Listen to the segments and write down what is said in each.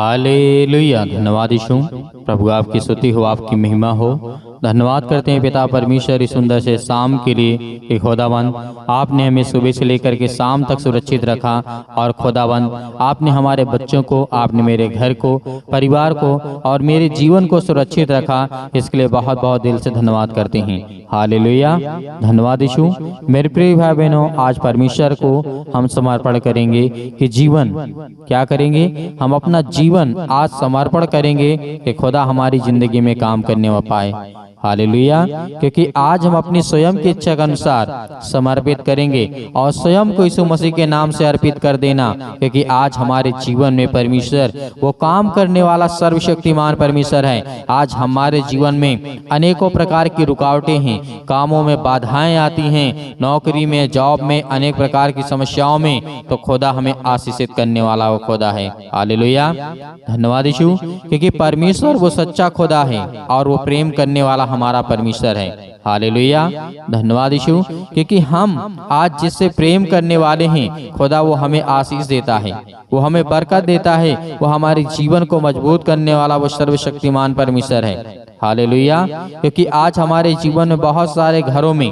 Hallelujah. धन्यवाद यीशु, प्रभु आपकी स्तुति हो, आपकी महिमा हो। धन्यवाद करते हैं पिता परमेश्वर इस सुंदर से शाम के लिए कि खुदावन आपने हमें सुबह से लेकर के शाम तक सुरक्षित रखा। और खुदावन आपने हमारे बच्चों को, आपने मेरे घर को, परिवार को और मेरे जीवन को सुरक्षित रखा। इसके लिए बहुत बहुत दिल से धन्यवाद करते हैं। हालेलुया। धन्यवाद यीशु। मेरे प्रिय भाई बहनों, आज परमेश्वर को हम समर्पण करेंगे कि जीवन क्या करेंगे, हम अपना जीवन आज समर्पण करेंगे कि खुदा हमारी जिंदगी में काम करने पाए। हालेलुया। क्योंकि आज हम अपनी स्वयं की इच्छा के अनुसार समर्पित करेंगे और स्वयं को यीशु मसीह के नाम से अर्पित कर देना। क्योंकि आज हमारे जीवन में परमेश्वर वो काम करने वाला सर्वशक्तिमान परमेश्वर है। आज हमारे जीवन में अनेकों प्रकार की रुकावटें हैं, कामों में बाधाएं आती हैं, नौकरी में, जॉब में, अनेक प्रकार की समस्याओं में, तो खुदा हमें आशीषित करने वाला वो खुदा है। हालेलुया। धन्यवाद यीशु। क्योंकि परमेश्वर वो सच्चा खुदा है और वो प्रेम करने वाला हमारा परमेश्वर है। हालेलुया। धन्यवाद यीशु। क्योंकि हम आज जिससे प्रेम करने वाले हैं, खुदा वो हमें आशीष देता है, वो हमें बरकत देता है, वो हमारे जीवन को मजबूत करने वाला वो सर्वशक्तिमान परमेश्वर है। हालेलुया। क्योंकि आज हमारे जीवन में बहुत सारे घरों में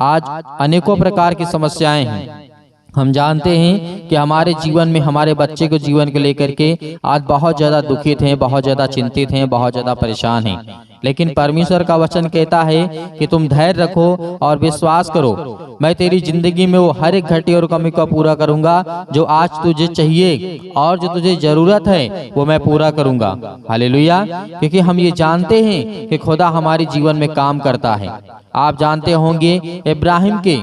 आज अनेकों प्रकार की समस्याएं हैं। हम जानते हैं कि हमारे जीवन में हमारे बच्चे को जीवन को लेकर के आज बहुत ज्यादा दुखित हैं, बहुत ज्यादा चिंतित हैं, बहुत ज्यादा परेशान हैं। लेकिन परमेश्वर का वचन कहता है कि तुम धैर्य रखो और विश्वास करो, मैं तेरी जिंदगी में वो हर एक घटी और कमी को पूरा करूंगा। जो आज तुझे चाहिए और जो तुझे जरूरत है वो मैं पूरा करूंगा। हालेलुया। क्योंकि हम ये जानते हैं कि खुदा हमारे जीवन में काम करता है। आप जानते होंगे इब्राहिम के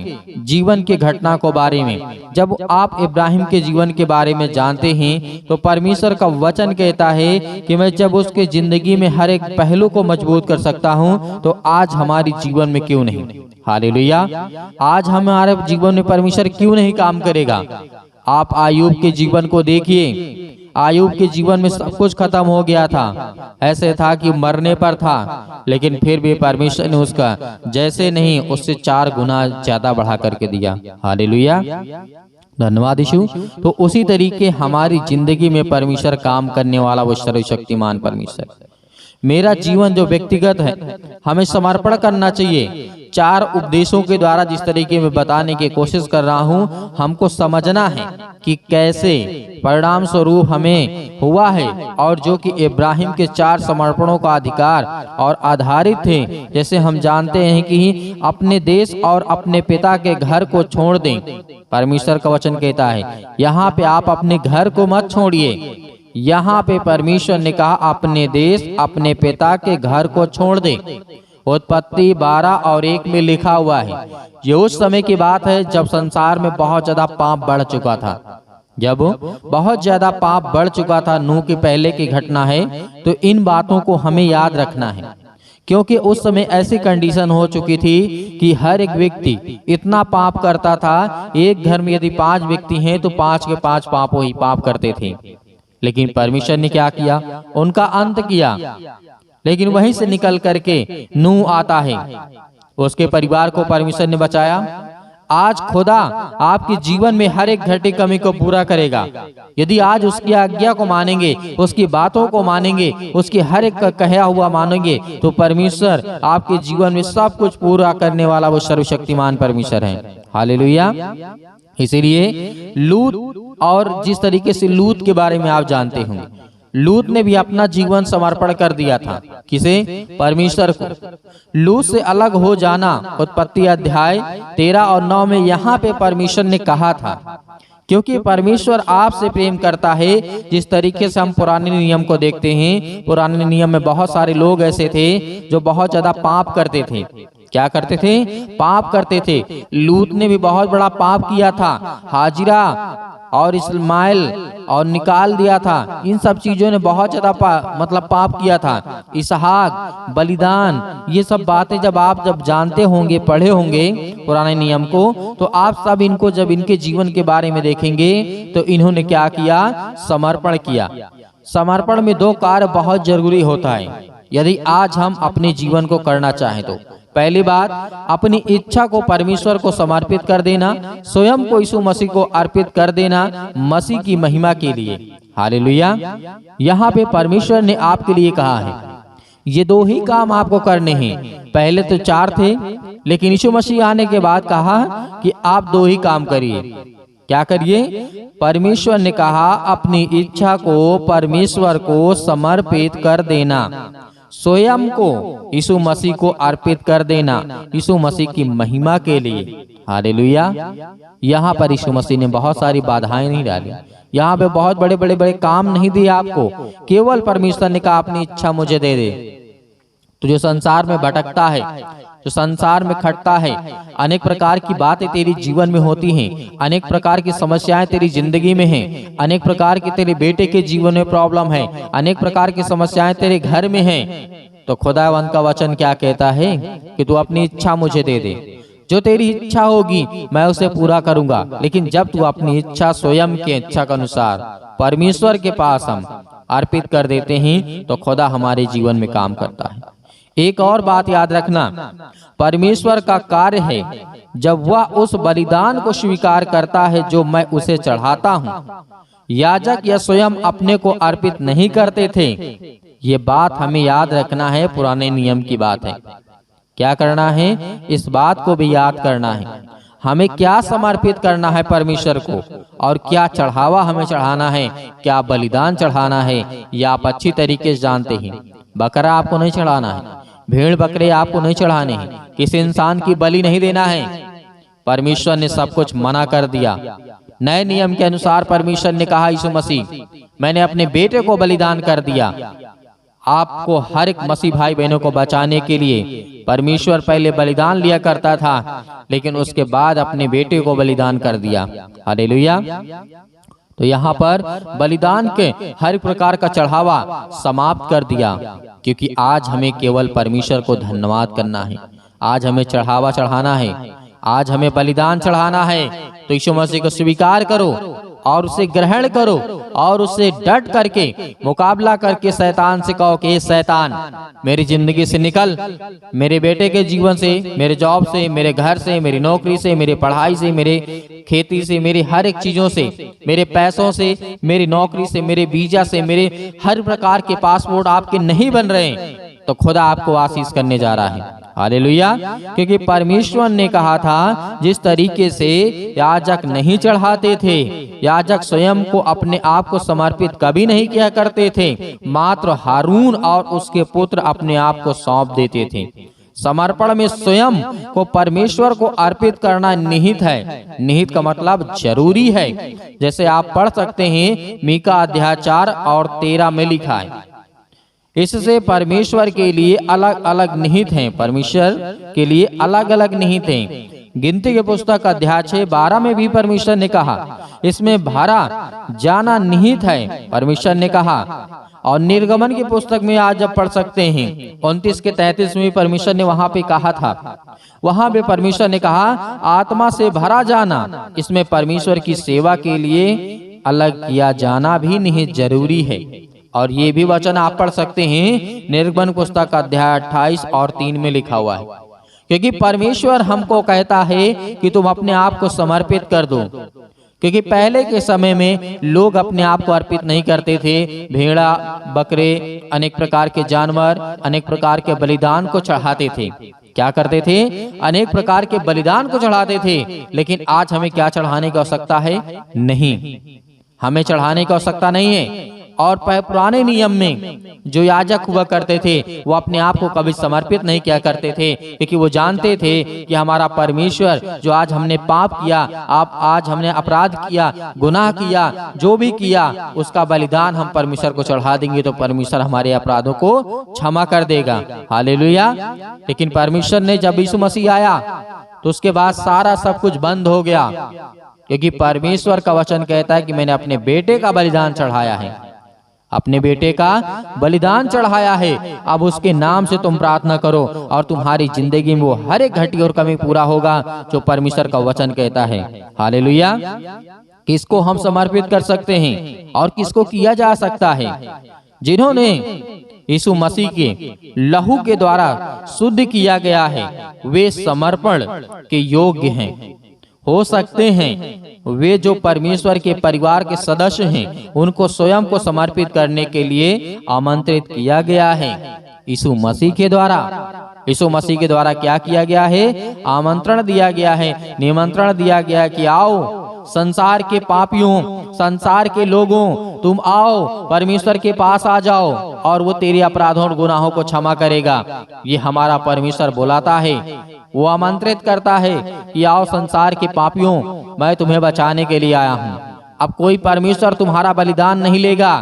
जीवन के घटना को बारे में। जब आप इब्राहिम के जीवन के बारे में जानते हैं तो परमेश्वर का वचन कहता है कि मैं जब उसके जिंदगी में हर एक पहलू को मजबूत कर सकता हूं, तो आज हमारे जीवन में क्यों नहीं। हालेलुया। आज हमारे जीवन में परमेश्वर क्यों नहीं काम करेगा। आप आयूब के जीवन को देखिए। आयूब के जीवन में सब कुछ खत्म हो गया था, ऐसे था कि मरने पर था, लेकिन फिर भी परमेश्वर ने उसका जैसे नहीं उससे 4 गुना ज्यादा बढ़ा करके दिया। हालेलुया। धन्यवाद यीशु। तो उसी तरीके हमारी जिंदगी में परमेश्वर काम करने वाला वो सर्वशक्तिमान परमेश्वर। मेरा जीवन जो व्यक्तिगत है, हमें समर्पण करना चाहिए। 4 उपदेशों के द्वारा जिस तरीके में बताने की कोशिश कर रहा हूं, हमको समझना है कि कैसे परिणाम स्वरूप हमें हुआ है, और जो कि इब्राहिम के 4 समर्पणों का अधिकार और आधारित थे। जैसे हम जानते हैं कि अपने देश और अपने पिता के घर को छोड़ दें। परमेश्वर का वचन कहता है यहाँ पे आप अपने घर को मत छोड़िए। यहाँ पे परमेश्वर ने कहा अपने देश, अपने पिता के घर को छोड़ दे। उत्पत्ति 12 और 1 में लिखा हुआ है। ये उस समय की बात है जब संसार में बहुत ज्यादा पाप बढ़ चुका था। जब बहुत ज्यादा पाप बढ़ चुका था, नूह के पहले की घटना है। तो इन बातों को हमें याद रखना है, क्योंकि उस समय ऐसी कंडीशन हो चुकी थी कि हर एक व्यक्ति इतना पाप करता था। एक घर में यदि 5 व्यक्ति हैं तो 5 के 5 पाप ही पाप करते थे। लेकिन परमेश्वर ने क्या किया, उनका अंत किया। लेकिन वहीं से निकल करके नूह आता है, उसके परिवार को परमेश्वर ने बचाया। आज खुदा आपके जीवन में हर एक घटी कमी को पूरा करेगा। यदि आज उसकी आज्ञा को मानेंगे, उसकी बातों को मानेंगे, उसकी हर एक कहा हुआ मानेंगे, तो परमेश्वर आपके जीवन में सब कुछ पूरा करने वाला वो सर्वशक्तिमान परमेश्वर है। हालेलुया। इसीलिए लूत, और जिस तरीके से लूत के बारे में आप जानते होंगे, लूत ने भी अपना जीवन समर्पण कर दिया था। किसे? परमेश्वर को। लूत से अलग हो जाना उत्पत्ति अध्याय 13 और 9 में यहाँ पे परमेश्वर ने कहा था। क्योंकि परमेश्वर आपसे प्रेम करता है। जिस तरीके से हम पुराने नियम को देखते हैं, पुराने नियम में बहुत सारे लोग ऐसे थे जो बहुत ज्यादा पाप करते थे। क्या करते थे? पाप करते थे। लूत ने भी बहुत बड़ा पाप किया था। हाजिरा और इस्माइल और निकाल दिया था। इन सब चीजों ने बहुत ज्यादा पाप किया था। इसहाक, बलिदान, ये सब बातें जब जानते होंगे, पढ़े होंगे पुराने नियम को, तो आप सब इनको जब इनके जीवन के बारे में देखेंगे तो इन्होंने क्या किया? समर्पण किया। समर्पण में 2 कार्य बहुत जरूरी होता है यदि आज हम अपने जीवन को करना चाहें तो। पहली बात, अपनी इच्छा को परमेश्वर को समर्पित कर देना, स्वयं को यीशु मसीह को अर्पित कर देना मसीह की महिमा के लिए। हालेलुया। यहाँ पे परमेश्वर ने आपके लिए कहा है ये 2 ही काम आपको करने हैं। पहले तो 4 थे, लेकिन यीशु मसीह आने के बाद कहा कि आप 2 ही काम करिए। क्या करिए? परमेश्वर ने कहा अपनी इच्छा को परमेश्वर को समर्पित कर देना, स्वयं को यीशु मसीह को अर्पित कर देना, यीशु मसीह की महिमा के लिए। हालेलुया। यहाँ पर यीशु मसीह ने बहुत सारी बाधाएं नहीं डाली, यहाँ पे बहुत बड़े बड़े बड़े काम नहीं दिए आपको। केवल परमेश्वर ने कहा अपनी इच्छा मुझे दे दे। तो जो संसार में भटकता है, जो संसार में खटता है, अनेक प्रकार की बातें तेरी जीवन में होती हैं, अनेक प्रकार की समस्याएं तेरी जिंदगी में हैं, अनेक प्रकार की तेरे बेटे के जीवन में प्रॉब्लम है, अनेक प्रकार की समस्याएं तेरे घर में हैं, तो खुदावंद का वचन क्या कहता है कि तू अपनी इच्छा मुझे दे दे। जो तेरी इच्छा होगी मैं उसे पूरा करूंगा। लेकिन जब तू अपनी इच्छा स्वयं की इच्छा के अनुसार परमेश्वर के पास हम अर्पित कर देते हैं तो खुदा हमारे जीवन में काम करता है। एक और बात याद रखना, परमेश्वर का कार्य है जब वह उस बलिदान को स्वीकार करता है जो मैं उसे चढ़ाता हूँ। याजक या स्वयं अपने को अर्पित नहीं करते थे। ये बात हमें याद रखना है, पुराने नियम की बात है। क्या करना है? इस बात को भी याद करना है, हमें क्या समर्पित करना है परमेश्वर को, और क्या चढ़ावा हमें चढ़ाना है, क्या बलिदान चढ़ाना है। या आप अच्छी तरीके से जानते हैं, बकरा आपको नहीं चढ़ाना है, भेड़ बकरे आपको नहीं चढ़ाने हैं, किसी इंसान की बलि नहीं देना है। परमेश्वर ने सब कुछ मना कर दिया। नए नियम के अनुसार परमेश्वर ने कहा यीशु मसीह मैंने अपने बेटे को बलिदान कर दिया। आपको हर एक मसीह भाई बहनों को बचाने के लिए परमेश्वर पहले बलिदान लिया करता था, लेकिन उसके बाद अपने बेटे को बलिदान कर दिया। हालेलुया। तो यहाँ पर बलिदान के हर प्रकार का चढ़ावा समाप्त कर दिया, क्योंकि आज हमें केवल परमेश्वर को धन्यवाद करना है। आज हमें चढ़ावा चढ़ाना है, आज हमें बलिदान चढ़ाना है। तो यीशु मसीह को स्वीकार करो और उसे ग्रहण करो और उससे डट करके मुकाबला करके शैतान से कहो कि शैतान मेरी जिंदगी से निकल, मेरे बेटे के जीवन से, मेरे जॉब से, मेरे घर से, मेरी नौकरी से, मेरी पढ़ाई से, मेरे खेती से, मेरी हर एक चीजों से, मेरे पैसों से, मेरी नौकरी से, मेरे वीजा से, मेरे हर प्रकार के पासपोर्ट आपके नहीं बन रहे हैं, तो खुदा आपको आशीष करने जा रहा है। हालेलुया। क्योंकि परमेश्वर ने कहा था जिस तरीके से याजक नहीं चढ़ाते थे, याजक स्वयं को अपने आप को समर्पित कभी नहीं किया करते थे, मात्र हारून और उसके पुत्र अपने आप को सौंप देते थे। समर्पण में स्वयं को परमेश्वर को अर्पित करना निहित है। निहित का मतलब जरूरी है। जैसे आप पढ़ सकते हैं मीका अध्याय 4 और 13 में लिखा है, इससे परमेश्वर के लिए अलग अलग निहित हैं, परमेश्वर के लिए अलग अलग निहित हैं। गिनती के पुस्तक अध्याय 6:12 में भी परमेश्वर ने कहा इसमें भरा जाना निहित है, परमेश्वर ने कहा। और निर्गमन की पुस्तक में आज जब पढ़ सकते हैं 29 के 33 में परमेश्वर ने वहां पे कहा था, वहां पे परमेश्वर ने कहा आत्मा से भरा जाना, इसमें परमेश्वर की सेवा के लिए अलग किया जाना भी निहित जरूरी है। और ये भी वचन आप पढ़ सकते हैं निर्गमन पुस्तक अध्याय 28 और 3 में लिखा हुआ है। क्योंकि परमेश्वर हमको कहता है कि तुम अपने आप को समर्पित कर दो। क्योंकि पहले के समय में लोग अपने आप को अर्पित नहीं करते थे। भेड़ा बकरे अनेक प्रकार के जानवर अनेक प्रकार के बलिदान को चढ़ाते थे। क्या करते थे? अनेक प्रकार के बलिदान को चढ़ाते थे। लेकिन आज हमें क्या चढ़ाने की आवश्यकता है? नहीं, हमें चढ़ाने की आवश्यकता नहीं है। और पुराने नियम में जो याजक हुआ करते थे वो अपने आप को कभी समर्पित नहीं किया करते थे, क्योंकि वो जानते थे कि हमारा परमेश्वर जो आज हमने पाप किया, आज हमने अपराध किया, गुनाह किया, जो भी किया उसका बलिदान हम परमेश्वर को चढ़ा देंगे तो परमेश्वर हमारे अपराधों को क्षमा कर देगा। हालेलुया। लेकिन परमेश्वर ने जब यीशु मसीह आया तो उसके बाद सारा सब कुछ बंद हो गया, क्योंकि परमेश्वर का वचन कहता है कि मैंने अपने बेटे का बलिदान चढ़ाया है, अपने बेटे का बलिदान चढ़ाया है। अब उसके नाम से तुम प्रार्थना करो और तुम्हारी जिंदगी में वो हर एक घटी और कमी पूरा होगा जो परमेश्वर का वचन कहता है। हालेलुया। किसको हम समर्पित कर सकते हैं और किसको किया जा सकता है? जिन्होंने यीशु मसीह के लहू के द्वारा शुद्ध किया गया है वे समर्पण के योग्य हैं। हो सकते हैं वे जो परमेश्वर के परिवार के सदस्य हैं उनको स्वयं को समर्पित करने के लिए आमंत्रित किया गया है। यीशु मसीह के द्वारा क्या किया गया है? आमंत्रण दिया गया है, निमंत्रण दिया गया है कि आओ संसार के पापियों, संसार के लोगों, तुम आओ परमेश्वर के पास आ जाओ और वो तेरे अपराधों और गुनाहों को क्षमा करेगा। ये हमारा परमेश्वर बुलाता है, वो आमंत्रित करता है कि आओ संसार के पापियों, मैं तुम्हें बचाने के लिए आया हूँ। अब कोई परमेश्वर तुम्हारा बलिदान नहीं लेगा,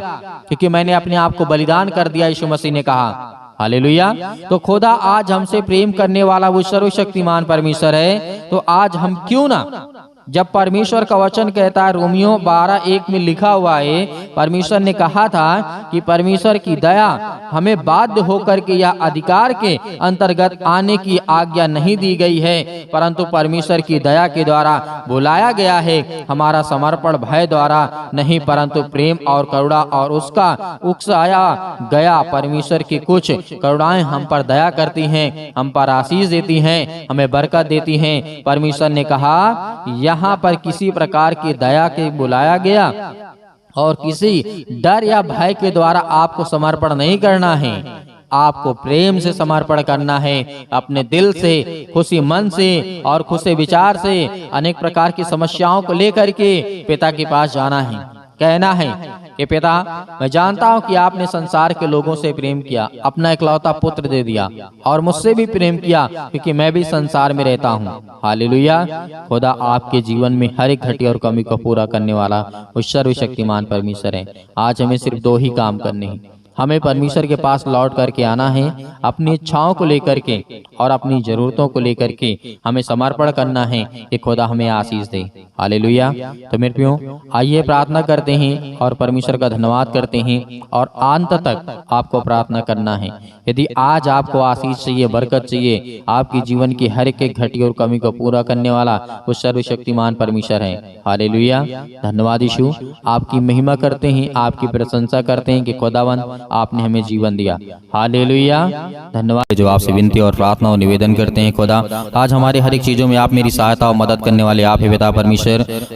क्योंकि मैंने अपने आप को बलिदान कर दिया, यीशु मसीह ने कहा। हालेलुया। तो खुदा आज हमसे प्रेम करने वाला वो सर्वशक्तिमान परमेश्वर है, तो आज हम क्यों ना, जब परमेश्वर का वचन कहता है, रोमियो 12:1 में लिखा हुआ है, परमेश्वर ने कहा था कि परमेश्वर की दया हमें बाध्य होकर के या अधिकार के अंतर्गत आने की आज्ञा नहीं दी गई है, परंतु परमेश्वर की दया के द्वारा बुलाया गया है। हमारा समर्पण भय द्वारा नहीं, परंतु प्रेम और करुणा और उसका उकसाया गया परमेश्वर की कुछ करुणाएं हम पर दया करती हैं, हम पर आशीष देती हैं, हमें बरकत देती हैं। परमेश्वर ने कहा यहाँ पर किसी प्रकार की दया के बुलाया गया और किसी डर या भय के द्वारा आपको समर्पण नहीं करना है। आपको प्रेम से समर्पण करना है, अपने दिल से, खुशी मन से और खुशी विचार से अनेक प्रकार की समस्याओं को लेकर के पिता के पास जाना है, कहना है कि पिता, मैं जानता हूं कि आपने संसार के लोगों से प्रेम किया, अपना इकलौता पुत्र दे दिया और मुझसे भी प्रेम किया, क्योंकि मैं भी संसार में रहता हूं। हालेलुया। खुदा आपके जीवन में हर एक घटी और कमी को पूरा करने वाला वो सर्वशक्तिमान परमेश्वर है। आज हमें सिर्फ 2 ही काम करने हैं। हमें परमेश्वर के पास लौट करके आना है, अपनी इच्छाओं को लेकर के और अपनी जरूरतों को लेकर के हमें समर्पण करना है कि खुदा हमें आशीष दे। हालेलुया। तो मेरे प्रियो, आइए प्रार्थना करते हैं और परमेश्वर का धन्यवाद करते हैं और अंत तक आपको प्रार्थना करना है। यदि आज आपको आशीष चाहिए, बरकत चाहिए, आपकी जीवन की हर एक घटी और कमी को पूरा करने वाला वो सर्वशक्तिमान परमेश्वर है। हालेलुया। धन्यवाद यीशु, आपकी महिमा करते हैं, आपकी प्रशंसा करते हैं कि खुदावंद आपने हमें जीवन दिया। हालेलुया। धन्यवाद। जो आपसे विनती और प्रार्थना और निवेदन करते हैं, खुदा आज हमारे हर एक चीजों में आप मेरी सहायता और मदद करने वाले आप है पिता परमेश्वर।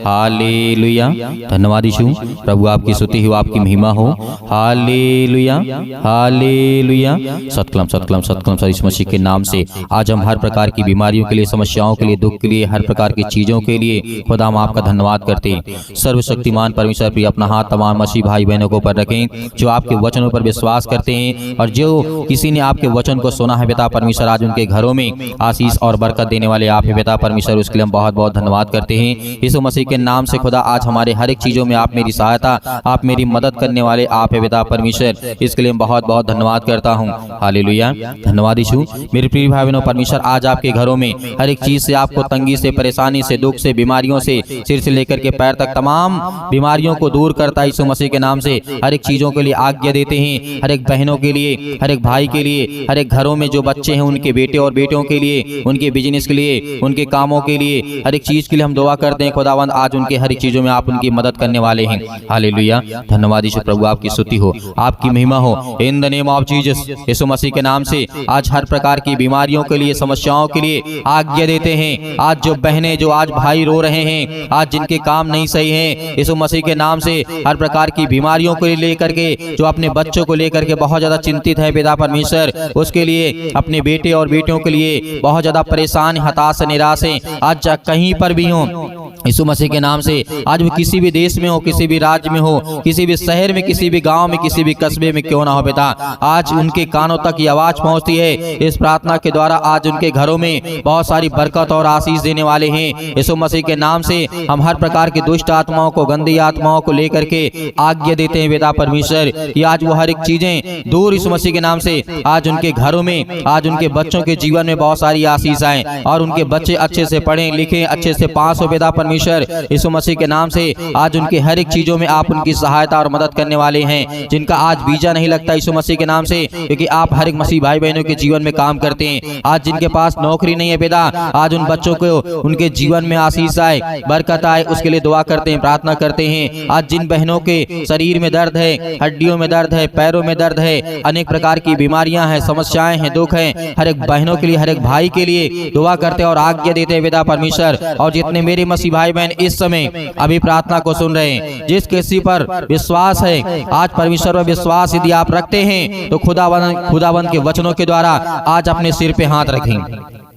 हालेलुया। धन्यवाद यीशु। प्रभु आपकी स्तुति हो, आपकी महिमा हो। Hallelujah, hallelujah. सतकलम सतकलम सतकलम सर यीशु मसीह के नाम से आज हम हर प्रकार की बीमारियों के लिए, समस्याओं के लिए, दुख के लिए, हर प्रकार की चीजों के लिए खुदा हम आपका धन्यवाद करते हैं। सर्वशक्तिमान परमेश्वर भी अपना हाथ तमाम मसीह भाई बहनों को पर रखें जो आपके वचनों पर विश्वास करते हैं और जो किसी ने आपके वचन को सुना है पिता परमेश्वर, आज उनके घरों में आशीष और बरकत देने वाले आप है पिता परमेश्वर। उसके लिए हम बहुत बहुत धन्यवाद करते हैं यीशु मसीह के नाम से। खुदा आज हमारे हर एक चीजों में आप मेरी सहायता, आप मेरी मदद करने वाले आप है पिता परमेश्वर। इसके लिए बहुत बहुत धन्यवाद करता हूँ। हालेलुया। धन्यवाद यीशु। मेरे प्रिय भाई बहनों, परमेश्वर आज आपके घरों में हर एक चीज से, आपको तंगी से, परेशानी से, दुख से, बीमारियों से, सिर से लेकर के पैर तक तमाम बीमारियों को दूर करता है यीशु मसीह के नाम से। हर एक चीजों के लिए आज्ञा देते हैं, हर एक बहनों के लिए, हर एक भाई के लिए, हर एक घरों में जो बच्चे हैं उनके बेटे और बेटियों के लिए, उनके बिजनेस के लिए, उनके कामों के लिए, हर एक चीज के लिए हम दुआ करते हैं। खुदावंद आज उनके हर एक चीजों में आप उनकी मदद करने वाले हैं। हालेलुया। धन्यवाद यीशु। प्रभु आपकी स्तुति हो, आपकी महिमा हो। In the name of Jesus, यीशु मसीह के नाम से आज हर प्रकार की बीमारियों के लिए, समस्याओं के लिए आज्ञा देते हैं। आज जो बहनें, जो आज भाई रो रहे हैं, आज जिनके काम नहीं सही हैं, यीशु मसीह के नाम से हर प्रकार की बीमारियों को लेकर के, जो अपने बच्चों को लेकर के बहुत ज्यादा चिंतित है पिता परमेश्वर, उसके लिए, अपने बेटे और बेटियों के लिए बहुत ज्यादा परेशान, हताश, निराश है, आज कहीं पर भी हो यीशु मसीह के नाम से, आज वो किसी भी देश में हो, किसी भी राज्य में हो, किसी भी शहर में, किसी भी गांव में, किसी भी कस्बे में क्यों ना हो पिता, आज उनके कानों तक ये आवाज पहुंचती है। इस प्रार्थना के द्वारा आज उनके घरों में बहुत सारी बरकत और आशीष देने वाले हैं यीशु मसीह के नाम से। हम हर प्रकार की दुष्ट आत्माओं को, गंदी आत्माओं को लेकर के आज्ञा देते हैं पिता परमेश्वर कि आज वो हर एक चीजें दूर यीशु मसीह के नाम से, आज उनके घरों में, आज उनके बच्चों के जीवन में बहुत सारी आशीष आए और उनके बच्चे अच्छे से पढ़ें लिखें, अच्छे से पास हो पिता परमेश्वर। परमेश्वर यीशु मसीह के नाम से आज उनके हर एक चीजों में आप उनकी सहायता और मदद करने वाले हैं। जिनका आज वीजा नहीं लगता यीशु मसीह के नाम से, क्योंकि आप हर एक मसीह भाई बहनों के जीवन में काम करते हैं। आज जिनके पास नौकरी नहीं है पिता, आज उन बच्चों को उनके जीवन में आशीष आए, बरकत आए, उसके लिए दुआ करते हैं, प्रार्थना करते हैं। आज जिन बहनों के शरीर में दर्द है, हड्डियों में दर्द है, पैरों में दर्द है, अनेक प्रकार की बीमारियां हैं, समस्याएं हैं, दुख हैं, हर एक बहनों के लिए, हर एक भाई के लिए दुआ करते और आज्ञा देते हैं पिता परमेश्वर। और जितने मेरे मसीह भाई बहन इस समय अभी प्रार्थना को सुन रहे हैं, जिस किसी पर विश्वास है, आज परमेश्वर पर विश्वास यदि आप रखते हैं तो खुदावंद के वचनों के द्वारा आज अपने सिर पे हाथ रखें,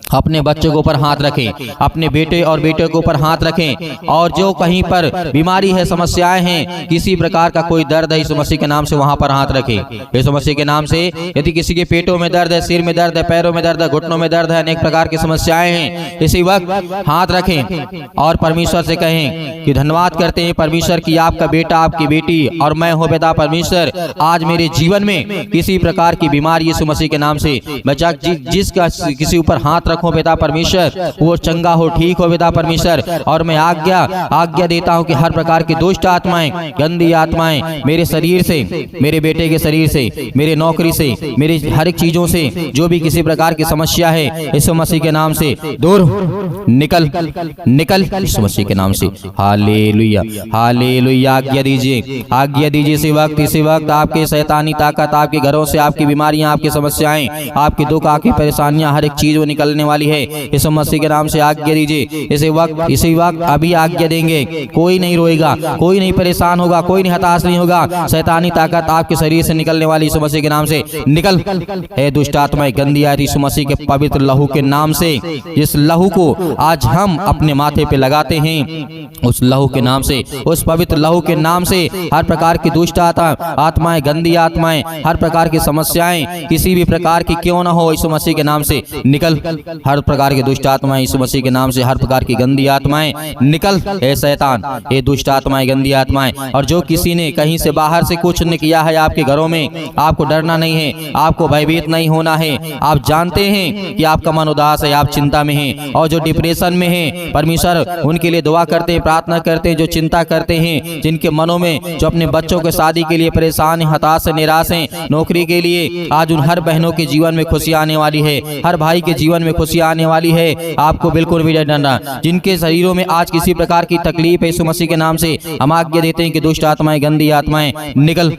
अपने बच्चों के ऊपर हाथ रखें, अपने बेटे और बेटे के ऊपर हाथ रखें। और जो कहीं पर बीमारी है, समस्याएं हैं, किसी प्रकार का कोई दर्द है, यीशु मसीह के नाम से वहां पर हाथ रखें। यीशु मसीह के नाम से यदि किसी के पेटों में दर्द है, सिर में दर्द है, पैरों में दर्द है, घुटनों में दर्द है, अनेक प्रकार की समस्याएं हैं, इसी वक्त हाथ रखें और परमेश्वर से कहें कि धन्यवाद करते हैं परमेश्वर की आपका बेटा, आपकी बेटी और मैं हूँ पिता परमेश्वर। आज मेरे जीवन में किसी प्रकार की बीमारी यीशु मसीह के नाम से बचा, जिसका किसी ऊपर हाथ रखो पिता परमेश्वर, वो चंगा हो, ठीक हो पिता परमेश्वर। और मैं आज्ञा देता हूं कि हर प्रकार की दुष्ट आत्माएं, गंदी आत्माएं मेरे शरीर से, मेरे बेटे के शरीर से, मेरे नौकरी से, मेरी हर एक चीजों से जो भी किसी प्रकार की समस्या है, यीशु मसीह के नाम से दूर निकल यीशु मसीह के नाम से। Hallelujah, hallelujah. आज्ञा दीजिए इसी वक्त आपके शैतानी ताकत, आपके घरों से, आपकी बीमारियां, आपकी समस्याएं, आपके दुख, आपकी परेशानियां, हर एक चीज वो निकलने वाली है। यीशु मसीह के नाम से आज्ञा दीजिए। इसी वक्त अभी आज्ञा देंगे, कोई नहीं रोएगा, कोई नहीं परेशान होगा, कोई नहीं हताश नहीं होगा। शैतानी ताकत आपके शरीर से निकलने वाली यीशु मसीह के नाम से निकल। हे दुष्ट आत्माएं, गंदी आत्माएं, यीशु मसीह के पवित्र लहू के नाम से, जिस लहू को आज हम अपने माथे पे लगाते हैं, उस लहू के नाम से, उस पवित्र लहू के नाम से हर प्रकार की दुष्ट आत्माएं, गंदी आत्माएं, हर प्रकार की समस्याएं किसी भी प्रकार की क्यों ना हो, यीशु मसीह के नाम से निकल। हर प्रकार की दुष्ट आत्माएं यीशु मसीह के नाम से, हर प्रकार की गंदी आत्माएं निकल। हे शैतान, हे दुष्ट आत्माएं, गंदी आत्माएं। और जो किसी ने कहीं से बाहर से कुछ ने किया है आपके घरों में, आपको डरना नहीं है, आपको भयभीत नहीं होना है। आप जानते हैं कि आपका मन उदास है, आप चिंता में हैं, और जो डिप्रेशन में है, परमेश्वर उनके लिए दुआ करते हैं, प्रार्थना करते हैं। जो चिंता करते हैं, जिनके मनों में, जो अपने बच्चों के शादी के लिए परेशान, हताश, निराश हैं, नौकरी के लिए, आज उन हर बहनों के जीवन में खुशी आने वाली है, हर भाई के जीवन में खुशी आने वाली है। आपको बिल्कुल भी डरना, जिनके शरीरों में आज किसी प्रकार की तकलीफ है, यीशु मसीह के नाम से हम आज्ञा देते हैं कि दुष्ट आत्माएं, गंदी आत्माएं निकल,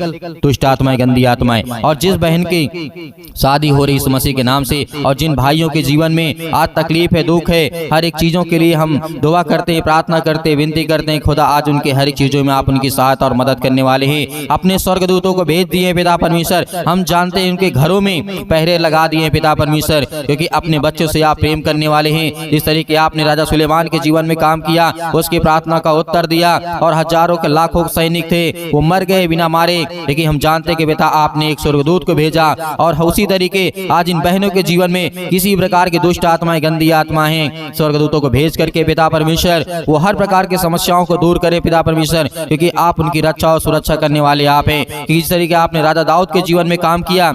दुष्ट आत्माएं, गंदी आत्माएं। और जिस बहन की शादी हो रही यीशु मसीह के नाम से, और जिन भाइयों के जीवन में आज तकलीफ है, दुख है, हर एक चीजों के लिए हम दुआ करते हैं, प्रार्थना करते हैं, विनती करते हैं। खुदा आज उनके हर एक चीजों में आप उनकी सहायता और मदद करने वाले हैं। अपने स्वर्गदूतों को भेज दिए पिता परमेश्वर। हम जानते हैं उनके घरों में पहरे लगा दिए पिता परमेश्वर, क्योंकि अपने बच्चों से आप प्रेम करने वाले हैं। जिस तरीके आपने राजा सुलेमान के जीवन में काम किया, उसकी प्रार्थना का उत्तर दिया, और हजारों के लाखों सैनिक थे, वो मर गए बिना मारे, लेकिन हम जानते कि बेटा आपने एक स्वर्गदूत को भेजा। और उसी तरीके आज इन बहनों के जीवन में किसी प्रकार की दुष्ट आत्माएं, गंदी आत्माएं हैं, स्वर्गदूतों को भेज करके पिता परमेश्वर वो हर प्रकार की समस्याओं को दूर करे पिता परमेश्वर, क्योंकि आप उनकी रक्षा और सुरक्षा करने वाले आप हैं। जिस तरीके आपने राजा दाऊद के जीवन में काम किया,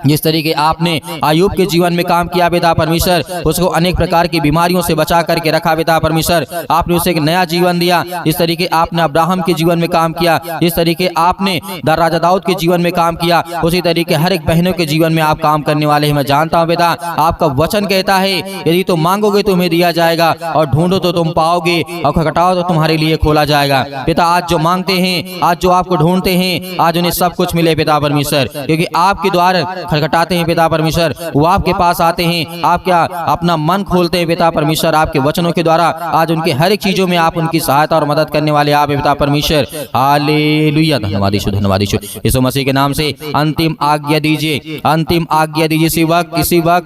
जिस तरीके आपने अय्यूब के जीवन में काम किया पिता परमेश्वर, उसको अनेक प्रकार की बीमारियों से बचा करके रखा पिता परमेश्वर। आपने उसे एक नया जीवन दिया। जिस तरीके आपने अब्राहम के जीवन में काम किया, जिस तरीके आपने राजा दाऊद के जीवन में काम किया, उसी तरीके हर एक बहनों के जीवन में आप काम करने वाले हैं। मैं जानता हूँ बेटा, आपका वचन कहता है यदि तुम मांगोगे तुम्हें दिया जाएगा, और ढूंढो तो तुम पाओगे, और खटखटाओ तो तुम्हारे लिए खोला जाएगा। पिता आज जो मांगते हैं, आज जो आपको ढूंढते हैं, आज उन्हें सब कुछ मिले पिता परमेश्वर, क्योंकि आपके द्वार खटखटाते हैं पिता परमेश्वर, वो आपके पास आते हैं, आप क्या अपना मन खोलते हैं पिता परमेश्वर। आपके वचनों के द्वारा आज उनके हर एक चीजों में आप उनकी सहायता और मदद करने वाले आप पिता परमेश्वर। हालेलुया, धन्यवाद यीशु, धन्यवाद यीशु। यीशु मसीह के नाम से अंतिम आज्ञा दीजिए, अंतिम आज्ञा दीजिए।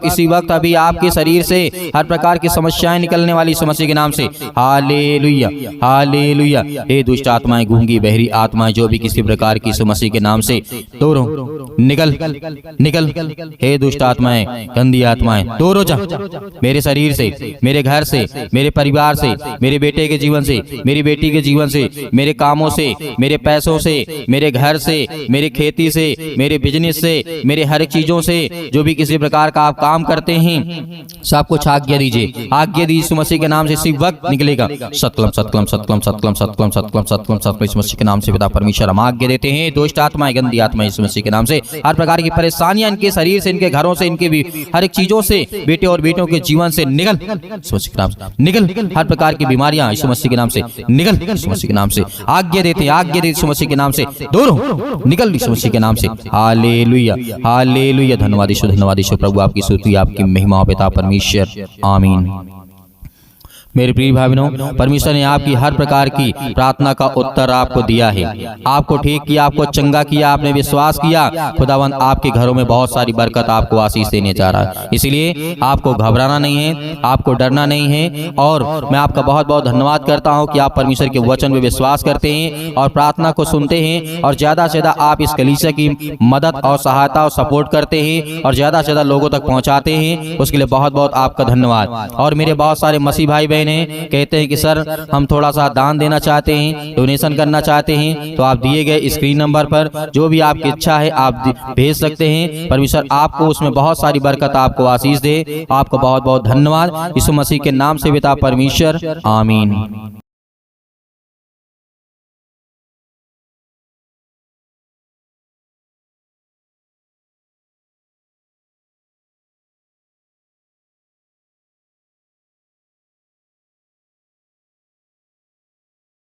इसी वक्त अभी आपके शरीर से हर प्रकार की समस्याएं निकलने वाली यीशु मसीह के नाम से। Hallelujah, hallelujah. हे दुष्ट आत्माएं, गूंगी बहरी आत्माएं, जो भी किसी प्रकार की यीशु मसीह के नाम से दूर हो, निकल। हे दुष्ट आत्माएं, गंदी आत्माएं, दूर हो जा, मेरे शरीर से, मेरे घर से, मेरे परिवार से, मेरे बेटे के जीवन से, मेरी बेटी के जीवन से, मेरे कामों से, मेरे पैसों से, मेरे घर से, मेरी खेती से, मेरे बिजनेस से, मेरे हर एक चीजों से, जो भी किसी प्रकार का आप काम करते हैं सब कुछ आज्ञा दीजिए। आज्ञा दीजिए यीशु मसीह के नाम से। इसी वक्त निकलेगा सतकलम सतकलम सतकलम सतकलम सतकलम सतकलम सतकलम सतकलम यीशु मसीह के नाम से पिता परमेश्वर हम आज्ञा देते हैं। दुष्ट आत्माएं, गंदी आत्मा यीशु मसीह के नाम से, हर प्रकार की परेशानियां इनके शरीर से, इनके घरों से, इनके भी हर एक चीजों से, बेटे और बेटों के जीवन से निकल यीशु मसीह के नाम से, निकल। हर प्रकार की बीमारियां यीशु मसीह के नाम से निकल यीशु मसीह के नाम से। आज्ञा देते हैं, आज्ञा देते यीशु मसीह के नाम से, दूर हो, निकल यीशु मसीह के नाम से। Hallelujah, hallelujah. धन्यवाद यीशु, धन्यवाद यीशु। प्रभु आपकी स्तुति, आपकी महिमा पिता परमेश्वर, आमीन। मेरे प्रिय भाई बहनों, परमेश्वर ने आपकी हर प्रकार की प्रार्थना का उत्तर आपको दिया है। आपको ठीक किया, आपको चंगा किया, आपने विश्वास किया। खुदावंद आपके घरों में बहुत सारी बरकत, आपको आशीष देने जा रहा है। इसलिए आपको घबराना नहीं है, आपको डरना नहीं है। और मैं आपका बहुत बहुत धन्यवाद करता हूं कि आप परमेश्वर के वचन में विश्वास करते हैं और प्रार्थना को सुनते हैं, और ज़्यादा से ज़्यादा आप इस कलीसिया की मदद और सहायता और सपोर्ट करते हैं, और ज़्यादा से ज़्यादा लोगों तक पहुँचाते हैं। उसके लिए बहुत बहुत आपका धन्यवाद। और मेरे बहुत सारे मसीह भाई बहन कहते हैं कि सर हम थोड़ा सा दान देना चाहते हैं, डोनेशन करना चाहते हैं, तो आप दिए गए स्क्रीन नंबर पर जो भी आपकी इच्छा है आप भेज सकते हैं। परमेश्वर आपको उसमें बहुत सारी बरकत, आपको आशीष दे। आपको बहुत बहुत धन्यवाद यीशु मसीह के नाम से पिता परमेश्वर, आमीन।